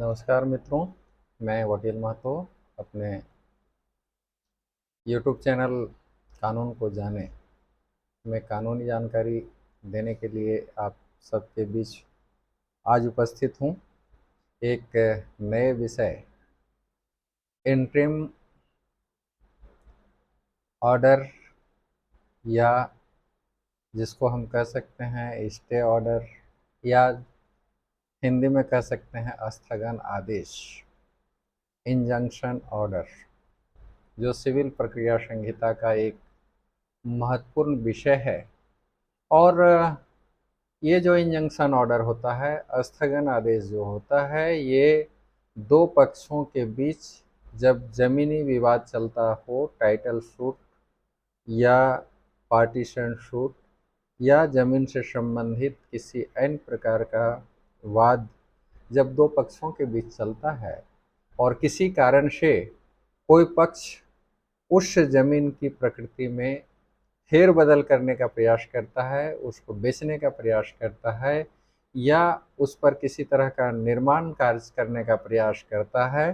नमस्कार मित्रों, मैं वकील महतो अपने यूट्यूब चैनल कानून को जाने में कानूनी जानकारी देने के लिए आप सबके बीच आज उपस्थित हूँ। एक नए विषय इंटरिम ऑर्डर या जिसको हम कह सकते हैं स्टे ऑर्डर या हिंदी में कह सकते हैं स्थगन आदेश, इंजंक्शन ऑर्डर, जो सिविल प्रक्रिया संहिता का एक महत्वपूर्ण विषय है। और ये जो इंजंक्शन ऑर्डर होता है, स्थगन आदेश जो होता है, ये दो पक्षों के बीच जब जमीनी विवाद चलता हो, टाइटल सूट या पार्टीशन सूट या जमीन से संबंधित किसी अन्य प्रकार का वाद जब दो पक्षों के बीच चलता है और किसी कारण से कोई पक्ष उस जमीन की प्रकृति में फेरबदल करने का प्रयास करता है, उसको बेचने का प्रयास करता है या उस पर किसी तरह का निर्माण कार्य करने का प्रयास करता है,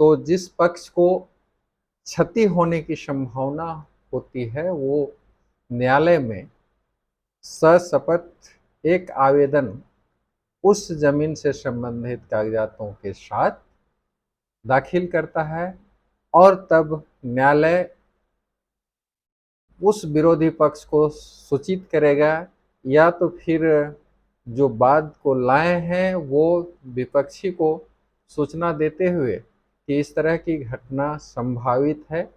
तो जिस पक्ष को क्षति होने की संभावना होती है वो न्यायालय में सशपथ एक आवेदन उस जमीन से संबंधित कागजातों के साथ दाखिल करता है और तब न्यायालय उस विरोधी पक्ष को सूचित करेगा या तो फिर जो वाद को लाए हैं वो विपक्षी को सूचना देते हुए कि इस तरह की घटना संभावित है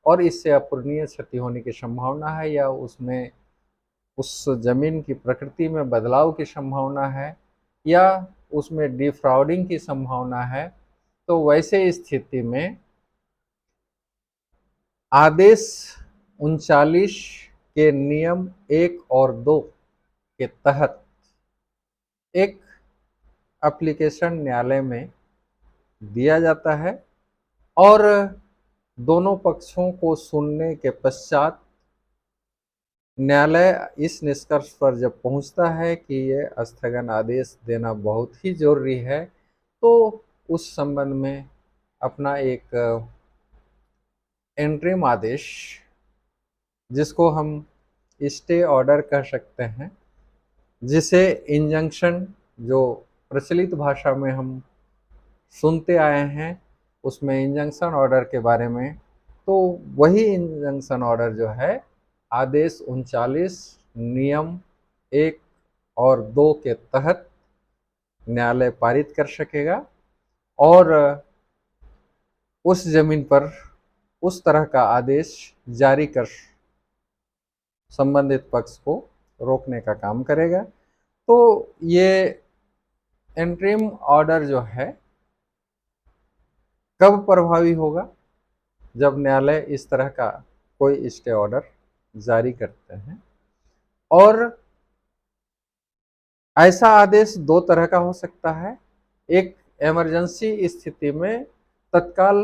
और इससे अपूरणीय क्षति होने की संभावना है या उसमें उस जमीन की प्रकृति में बदलाव की संभावना है या उसमें डिफ्रॉडिंग की संभावना है। तो वैसे स्थिति में आदेश 39 के नियम 1 और 2 के तहत एक एप्लीकेशन न्यायालय में दिया जाता है और दोनों पक्षों को सुनने के पश्चात न्यायालय इस निष्कर्ष पर जब पहुंचता है कि ये स्थगन आदेश देना बहुत ही जरूरी है, तो उस संबंध में अपना एक इंटरिम आदेश, जिसको हम स्टे ऑर्डर कह सकते हैं, जिसे इंजंक्शन जो प्रचलित भाषा में हम सुनते आए हैं उसमें इंजंक्शन ऑर्डर के बारे में, तो वही इंजंक्शन ऑर्डर जो है आदेश 39 नियम 1 और 2 के तहत न्यायालय पारित कर सकेगा और उस जमीन पर उस तरह का आदेश जारी कर संबंधित पक्ष को रोकने का काम करेगा। तो ये इंटरिम ऑर्डर जो है कब प्रभावी होगा? जब न्यायालय इस तरह का कोई स्टे ऑर्डर जारी करते हैं। और ऐसा आदेश दो तरह का हो सकता है। एक, इमरजेंसी स्थिति में तत्काल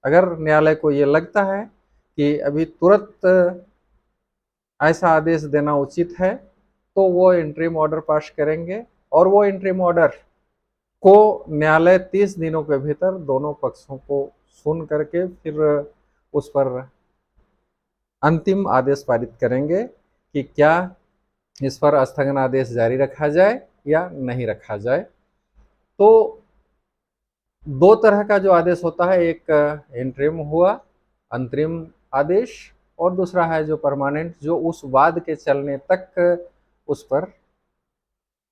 अगर न्यायालय को ये लगता है कि अभी तुरंत ऐसा आदेश देना उचित है, तो वो इंटरिम ऑर्डर पास करेंगे और वो इंटरिम ऑर्डर को न्यायालय 30 दिनों के भीतर दोनों पक्षों को सुन करके फिर उस पर अंतिम आदेश पारित करेंगे कि क्या इस पर स्थगन आदेश जारी रखा जाए या नहीं रखा जाए। तो दो तरह का जो आदेश होता है, एक इंटरिम हुआ अंतरिम आदेश और दूसरा है जो परमानेंट, जो उस वाद के चलने तक उस पर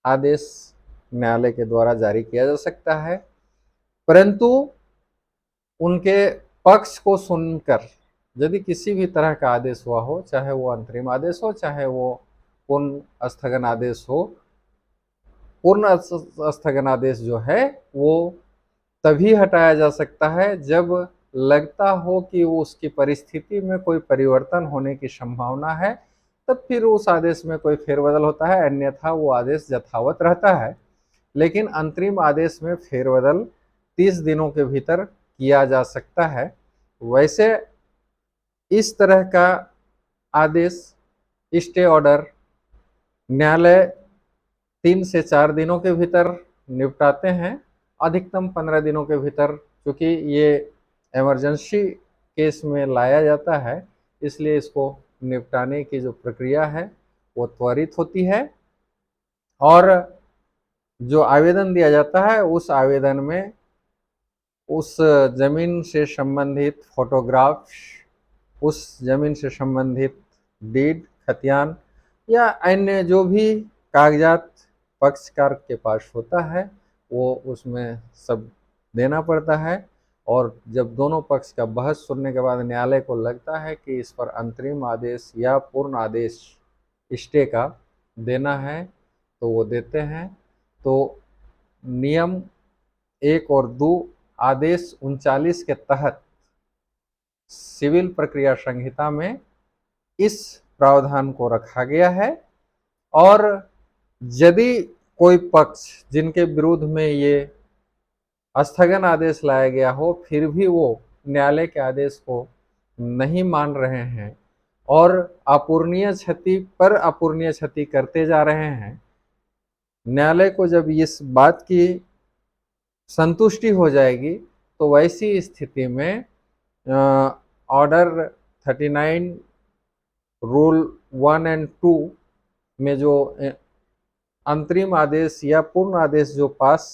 आदेश न्यायालय के द्वारा जारी किया जा सकता है। परंतु उनके पक्ष को सुनकर यदि किसी भी तरह का आदेश हुआ हो, चाहे वो अंतरिम आदेश हो चाहे वो पूर्ण स्थगन आदेश हो, पूर्ण स्थगन आदेश जो है वो तभी हटाया जा सकता है जब लगता हो कि उसकी परिस्थिति में कोई परिवर्तन होने की संभावना है, तब फिर उस आदेश में कोई फेरबदल होता है, अन्यथा वो आदेश यथावत रहता है। लेकिन अंतरिम आदेश में फेरबदल 30 दिनों के भीतर किया जा सकता है। वैसे इस तरह का आदेश स्टे ऑर्डर न्यायालय 3 से 4 दिनों के भीतर निपटाते हैं अधिकतम 15 दिनों के भीतर, क्योंकि ये इमरजेंसी केस में लाया जाता है, इसलिए इसको निपटाने की जो प्रक्रिया है वो त्वरित होती है। और जो आवेदन दिया जाता है उस आवेदन में उस जमीन से संबंधित फोटोग्राफ्स, उस जमीन से संबंधित डीड, खतियान या अन्य जो भी कागजात पक्षकार के पास होता है वो उसमें सब देना पड़ता है। और जब दोनों पक्ष का बहस सुनने के बाद न्यायालय को लगता है कि इस पर अंतरिम आदेश या पूर्ण आदेश स्टे का देना है तो वो देते हैं। तो नियम 1 और 2 आदेश 39 के तहत सिविल प्रक्रिया संहिता में इस प्रावधान को रखा गया है। और यदि कोई पक्ष जिनके विरुद्ध में ये स्थगन आदेश लाया गया हो फिर भी वो न्यायालय के आदेश को नहीं मान रहे हैं और अपूरणीय क्षति पर अपूरणीय क्षति करते जा रहे हैं, न्यायालय को जब इस बात की संतुष्टि हो जाएगी तो वैसी स्थिति में ऑर्डर 39 रूल 1 और 2 में जो अंतरिम आदेश या पूर्ण आदेश जो पास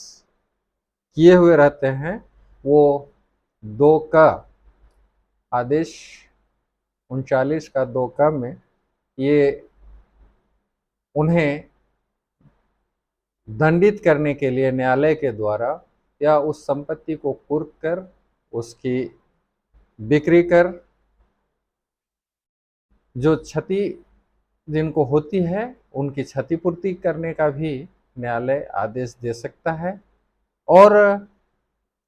किए हुए रहते हैं वो 2 का आदेश 39 का 2 का में ये उन्हें दंडित करने के लिए न्यायालय के द्वारा या उस संपत्ति को कुर्क कर उसकी बिक्री कर जो क्षति जिनको होती है उनकी क्षतिपूर्ति करने का भी न्यायालय आदेश दे सकता है। और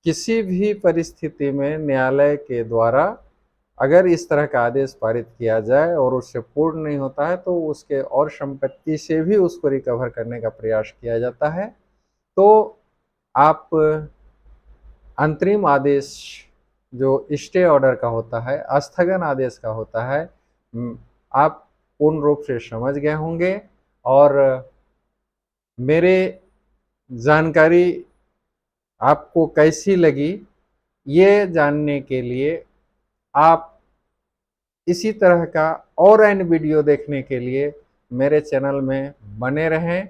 किसी भी परिस्थिति में न्यायालय के द्वारा अगर इस तरह का आदेश पारित किया जाए और उससे पूर्ण नहीं होता है तो उसके और संपत्ति से भी उसको रिकवर करने का प्रयास किया जाता है। तो आप अंतरिम आदेश जो स्टे ऑर्डर का होता है, स्थगन आदेश का होता है, आप पूर्ण रूप से समझ गए होंगे। और मेरे जानकारी आपको कैसी लगी ये जानने के लिए आप इसी तरह का और अन्य वीडियो देखने के लिए मेरे चैनल में बने रहें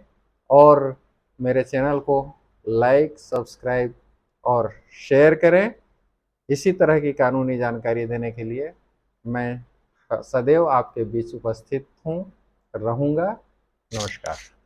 और मेरे चैनल को लाइक, सब्सक्राइब और शेयर करें। इसी तरह की कानूनी जानकारी देने के लिए मैं सदैव आपके बीच उपस्थित रहूँगा। नमस्कार।